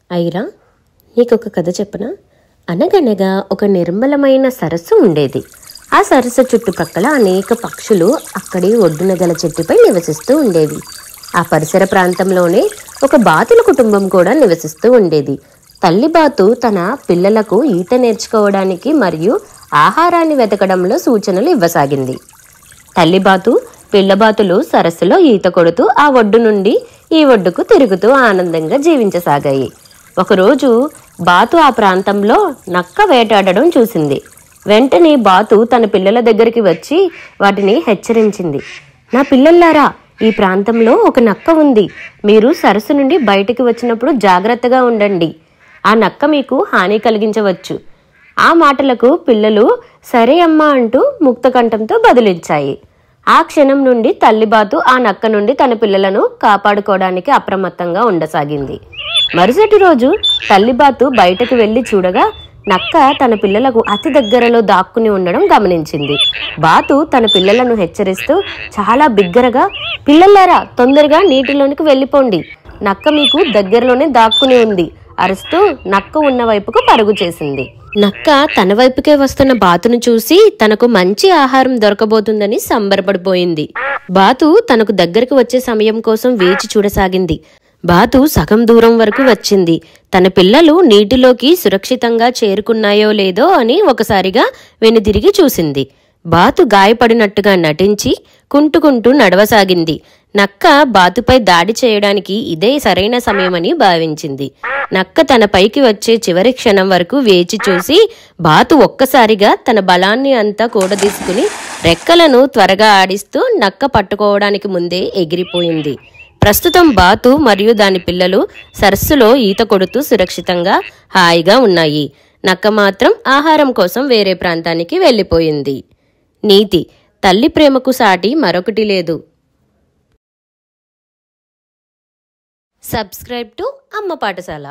ఐరా, నీకొక కథ చెప్పనా? అనగనగా ఒక నిర్మలమైన సరస్సు ఉండేది. ఆ సరస్సు చుట్టుపక్కల అనేక పక్షులు అక్కడి ఒడ్డున గల చెట్టుపై నివసిస్తూ ఉండేవి. ఆ పరిసర ప్రాంతంలోనే ఒక బాతుల కుటుంబం కూడా నివసిస్తూ ఉండేది. తల్లి బాతు తన పిల్లలకు ఈత నేర్చుకోవడానికి మరియు ఆహారాన్ని వెతకడంలో సూచనలు ఇవ్వసాగింది. తల్లిబాతు పిల్లబాతులు సరస్సులో ఈత కొడుతూ ఆ ఒడ్డు నుండి ఈ ఒడ్డుకు తిరుగుతూ ఆనందంగా జీవించసాగాయి. ఒకరోజు బాతు ఆ ప్రాంతంలో నక్క వేటాడడం చూసింది. వెంటనే బాతు తన పిల్లల దగ్గరికి వచ్చి వాటిని హెచ్చరించింది. నా పిల్లల్లారా, ఈ ప్రాంతంలో ఒక నక్క ఉంది. మీరు సరస్సు నుండి బయటికి వచ్చినప్పుడు జాగ్రత్తగా ఉండండి. ఆ నక్క మీకు హాని కలిగించవచ్చు. ఆ మాటలకు పిల్లలు సరే అమ్మా అంటూ ముక్తకంఠంతో బదులిచ్చాయి. ఆ క్షణం నుండి తల్లిబాతు ఆ నక్క నుండి తన పిల్లలను కాపాడుకోవడానికి అప్రమత్తంగా ఉండసాగింది. మరుసటి రోజు తల్లిబాతు బయటకు వెళ్లి చూడగా నక్క తన పిల్లలకు అతి దగ్గరలో దాక్కుని ఉండడం గమనించింది. బాతు తన పిల్లలను హెచ్చరిస్తూ చాలా బిగ్గరగా, పిల్లలారా, తొందరగా నీటిలోనికి వెళ్ళిపోండి, నక్క మీకు దగ్గరలోనే దాక్కుని ఉంది అరుస్తూ నక్క ఉన్న వైపుకు పరుగు చేసింది. నక్క తన వైపుకే వస్తున్న బాతును చూసి తనకు మంచి ఆహారం దొరకబోతుందని సంబరపడిపోయింది. బాతు తనకు దగ్గరకు వచ్చే సమయం కోసం వేచి చూడసాగింది. బాతు సగం దూరం వరకు వచ్చింది. తన పిల్లలు నీటిలోకి సురక్షితంగా చేరుకున్నాయో లేదో అని ఒకసారిగా వెనుదిరిగి చూసింది. బాతు గాయపడినట్టుగా నటించి కుంటుకుంటూ నడవసాగింది. నక్క బాతుపై దాడి చేయడానికి ఇదే సరైన సమయమని భావించింది. నక్క తన పైకి వచ్చే చివరి క్షణం వరకు వేచి చూసి బాతు ఒక్కసారిగా తన బలాన్ని అంతా కూడదీసుకుని రెక్కలను త్వరగా ఆడిస్తూ నక్క పట్టుకోవడానికి ముందే ఎగిరిపోయింది. ప్రస్తుతం బాతు మరియు దాని పిల్లలు సరస్సులో ఈత కొడుతూ సురక్షితంగా హాయిగా ఉన్నాయి. నక్క మాత్రం ఆహారం కోసం వేరే ప్రాంతానికి వెళ్ళిపోయింది. నీతి: తల్లి ప్రేమకు సాటి మరొకటి లేదు. సబ్స్క్రైబ్ టు అమ్మ పాఠశాల.